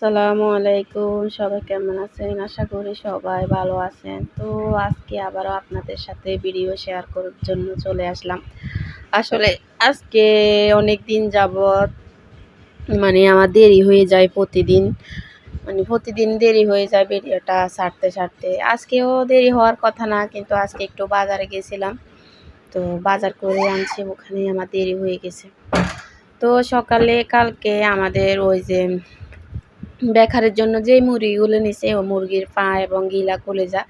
আসসালামু আলাইকুম। সবাই কেমন আছেন? আশা করি সবাই ভালো আছেন। তো আজকে আবারও আপনাদের সাথে ভিডিও শেয়ার করার জন্য চলে আসলাম। আসলে আজকে অনেকদিন যাবৎ আমার দেরি হয়ে যায় প্রতিদিন। প্রতিদিন দেরি হয়ে যায় ভিডিওটা ছাড়তে। আজকেও দেরি হওয়ার কথা না, কিন্তু আজকে একটু বাজারে গেছিলাম। তো বাজার করে আনছি, ওখানেই আমার দেরি হয়ে গেছে। তো সকালে কালকে আমাদের ওই যে বেখারের জন্য যে মুরগিগুলো নিছে, ও মুরগির পা এবং গিলা কলিজা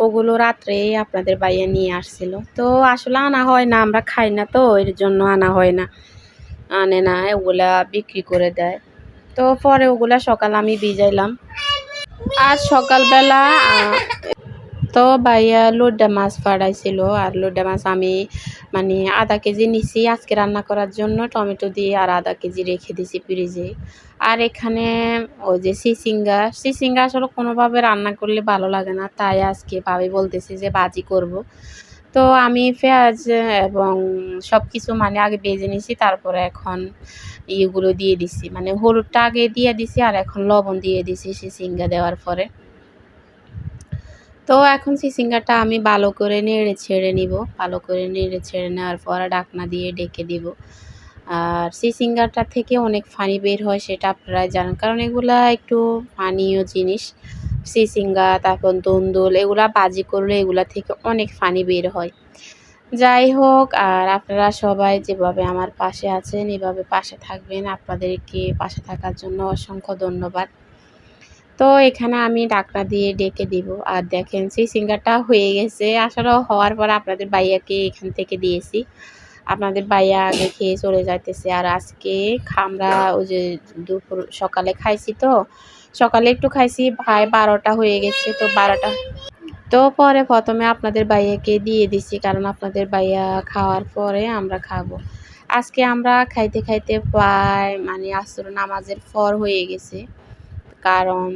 ওগুলো রাত্রেই আপনাদের বাইরে নিয়ে আসছিল। তো আসলে আনা হয় না, আমরা খাই না, তো এর জন্য আনা হয় না, আনে না, ওগুলা বিক্রি করে দেয়। তো পরে ওগুলা সকাল আমি ভিজাইলাম। আজ সকালবেলা তো ভাইয়া লোডা মাছ ফাড়াইছিল, আর লোডা মাছ আমি আধা কেজি নিছি আজকে রান্না করার জন্য, টমেটো দিয়ে, আর আধা কেজি রেখে দিছি ফ্রিজে। আর এখানে ওই যে সিসিঙ্গা আসলে কোনোভাবে রান্না করলে ভালো লাগে না, তাই আজকে ভাবি বলতেছি যে ভাজি করব। তো আমি পেঁয়াজ এবং সব কিছু আগে ভেজে নিছি, তারপরে এখন ইয়েগুলো দিয়ে দিছি, হলুদটা আগে দিয়ে দিছি, আর এখন লবণ দিয়ে দিছি সিসিঙ্গা দেওয়ার পরে। তো এখন চিচিঙ্গাটা আমি ভালো করে নেড়ে ছেড়ে নিব। ভালো করে নেড়ে ছেড়ে নেওয়ার পর ঢাকনা দিয়ে ঢেকে দিব। আর চিচিঙ্গাটা থেকে অনেক পানি বের হয়, সেটা আপনারা জানেন, কারণ এগুলা একটু পানীয় জিনিস। চিচিঙ্গা, তারপর দুন্দুল, এগুলা ভাজি করলে এগুলা থেকে অনেক পানি বের হয়। যাই হোক, আর আপনারা সবাই যেভাবে আমার পাশে আছেন এভাবে পাশে থাকবেন। আপনাদেরকে পাশে থাকার জন্য অসংখ্য ধন্যবাদ। তো এখানে আমি ঢাকনা দিয়ে ঢেকে দিব। আর দেখেন সিঙ্গারটা হয়ে গেছে। আসলে হওয়ার পর আপনাদের ভাইয়াকে এখান থেকে দিয়েছি। আপনাদের ভাইয়া আগে খেয়ে চলে যাইতেছে। আর আজকে আমরা ওই যে সকালে খাইছি, তো সকালে একটু খাইছি, ভাই 12টা হয়ে গেছে, তো 12টা। তো পরে প্রথমে আপনাদের ভাইয়াকে দিয়ে দিছি, কারণ আপনাদের ভাইয়া খাওয়ার পরে আমরা খাবো। আজকে আমরা খাইতে খাইতে প্রায় আসর নামাজের পর হয়ে গেছে, কারণ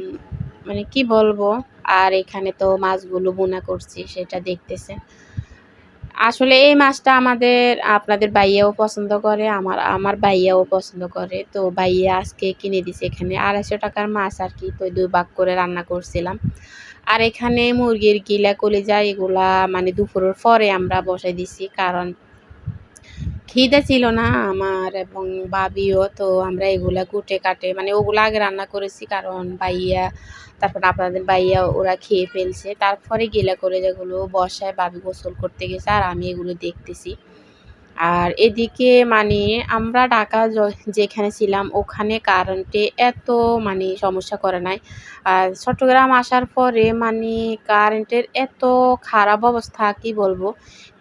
কি বলবো। আর এখানে তো মাছগুলো বোনা করছি, সেটা দেখতেছেন। আসলে এই মাছটা আপনাদের ভাইয়াও পছন্দ করে, আমার ভাইয়াও পছন্দ করে। তো ভাইয়া আজকে কিনে দিছে এখানে 250 টাকার মাছ আর কি। তো 2 ভাগ করে রান্না করছিলাম। আর এখানে মুরগির গিলা কলিজা এগুলা দুপুরের পরে আমরা বসাই দিছি, কারণ খিদে ছিল না আমার এবং ভাবিও। তো আমরা এগুলা কুটে কাটে ওগুলা আগে রান্না করেছি, কারণ ভাইয়া, তারপর আপনাদের ভাইয়া ওরা খেয়ে ফেলছে। তারপরে গিলা করে যেগুলো বসায় ভাবি গোসল করতে গেছে, আর আমি এগুলো দেখতেছি। আর এদিকে আমরা ঢাকা যেখানে ছিলাম ওখানে কারেন্টে এত সমস্যা করে নাই। আর চট্টগ্রাম আসার পরে কারেন্টের এত খারাপ অবস্থা, কি বলবো।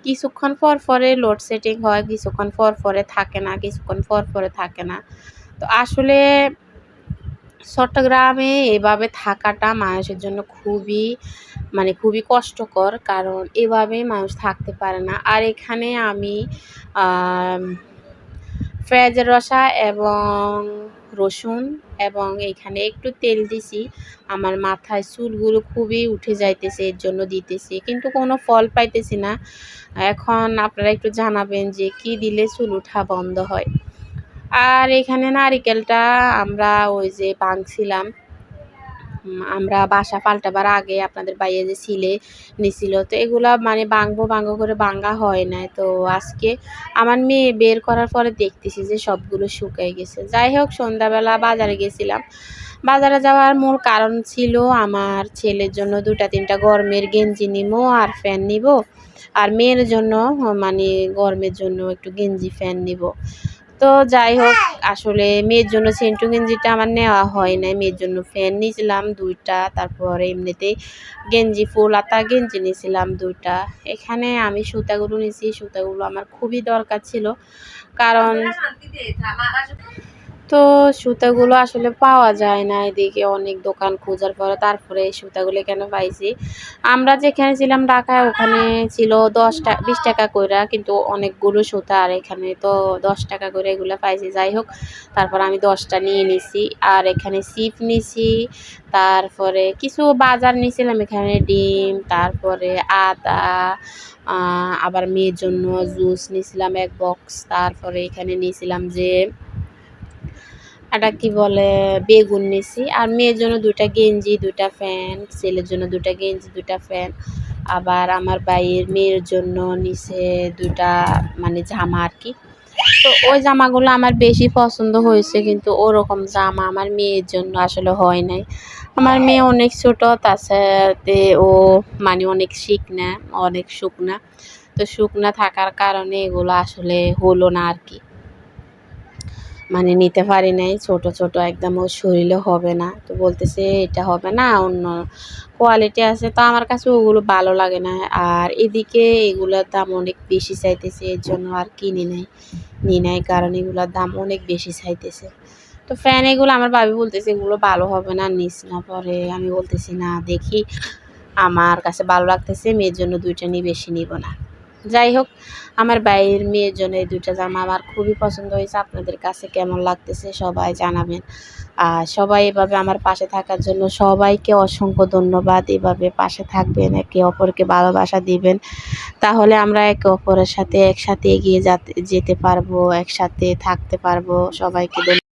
কিছুক্ষণ পর পরে লোডশেডিং হয়, কিছুক্ষণ পর পরে থাকে না, কিছুক্ষণ পর পরে থাকে না। তো আসলে চট্টগ্রামে এভাবে থাকাটা মানুষের জন্য খুবই কষ্টকর, কারণ এভাবে মানুষ থাকতে পারে না। আর এখানে আমি পেঁয়াজের রসা এবং রসুন এবং এখানে একটু তেল দিছি। আমার মাথায় চুলগুলো খুবই উঠে যাইতেছে, এর জন্য দিতেছি, কিন্তু কোনো ফল পাইতেছি না। এখন আপনারা একটু জানাবেন যে কি দিলে চুল উঠা বন্ধ হয়। আর এখানে নারিকেলটা আমরা ওই যে ভাঙছিলাম, আমরা বাসা পাল্টাবার আগে আপনাদের ভাইয়া যে নিছিল, তো এগুলা ভাঙবো করে ভাঙা হয় না। তো আজকে আমার মেয়ে বের করার পরে দেখতেছি যে সবগুলো শুকাই গেছে। যাই হোক, সন্ধ্যাবেলা বাজারে গেছিলাম। বাজারে যাওয়ার মূল কারণ ছিল আমার ছেলের জন্য 2-3টা গরমের গেঞ্জি নিবো আর ফ্যান নিব, আর মেয়ের জন্য গরমের জন্য একটু গেঞ্জি ফ্যান নিব। তো যাই হোক, আসলে মেয়ের জন্য সেন্টু গেঞ্জিটা আমার নেওয়া হয় নাই, মেয়ের জন্য ফ্যান নিয়েছিলাম 2টা, তারপরে এমনিতেই গেঞ্জি ফুল হাতা গেঞ্জি নিয়েছিলাম 2টা। এখানে আমি সুতাগুলো নিয়েছি, সুতাগুলো আমার খুবই দরকার ছিল, কারণ তো সুতাগুলো আসলে পাওয়া যায় না এদিকে, অনেক দোকান খোঁজার পরে তারপরে এই সুতাগুলো কেন পাইছি। আমরা যেখানে ছিলাম ঢাকায়, ওখানে ছিল 20 টাকা করে, কিন্তু অনেকগুলো সুতা, আর এখানে তো 10 টাকা করে এগুলো পাইছি। যাই হোক, তারপর আমি 10টা নিয়ে নিছি। আর এখানে সিপ নিছি, তারপরে কিছু বাজার নিয়েছিলাম, এখানে ডিম, তারপরে আদা, আবার মেয়ের জন্য জুস নিয়েছিলাম 1 বক্স। তারপরে এখানে নিয়েছিলাম যে এটা কি বলে বেগুন নিছি। আর মেয়ের জন্য 2টা গেঞ্জি, 2টা প্যান্ট, ছেলের জন্য 2টা গেঞ্জি, 2টা প্যান্ট। আবার আমার ভাইয়ের মেয়ের জন্য নিছে 2টা মানে জামা আর কি। তো ওই জামাগুলো আমার বেশি পছন্দ হয়েছে, কিন্তু ওরকম জামা আমার মেয়ের জন্য আসলে হয় নাই। আমার মেয়ে অনেক ছোট, তার সাথে ও মানে অনেক শুকনা। তো শুকনা থাকার কারণে এগুলো আসলে হলো না আর কি, মানে নিতে পারি নাই। ছোট ছোট একদম ওর শরীরে হবে না, তো বলতেছে এটা হবে না, অন্য কোয়ালিটি আছে। তো আমার কাছে ওগুলো ভালো লাগে না। আর এদিকে এগুলোর দাম অনেক বেশি চাইতেছে, এর জন্য আর কিনি নাই, কারণ এগুলোর দাম অনেক বেশি চাইতেছে। তো ফ্যান এগুলো আমার ভাবি বলতেছে এগুলো ভালো হবে না, নিস না। পরে আমি বলতেছি না, দেখি, আমার কাছে ভালো লাগতেছে, মেয়ের জন্য 2টা নিয়ে বেশি নিব না। যাই হোক, আমার ভাইয়ের মেয়ের জন্য এই 2টা জামা আমার খুবই পছন্দ হয়েছে। আপনাদের কাছে কেমন লাগতেছে সবাই জানাবেন। আর সবাই এভাবে আমার পাশে থাকার জন্য সবাইকে অসংখ্য ধন্যবাদ। এভাবে পাশে থাকবেন, একে অপরকে ভালোবাসা দিবেন, তাহলে আমরা একে অপরের সাথে একসাথে এগিয়ে যেতে পারবো, একসাথে থাকতে পারবো। সবাইকে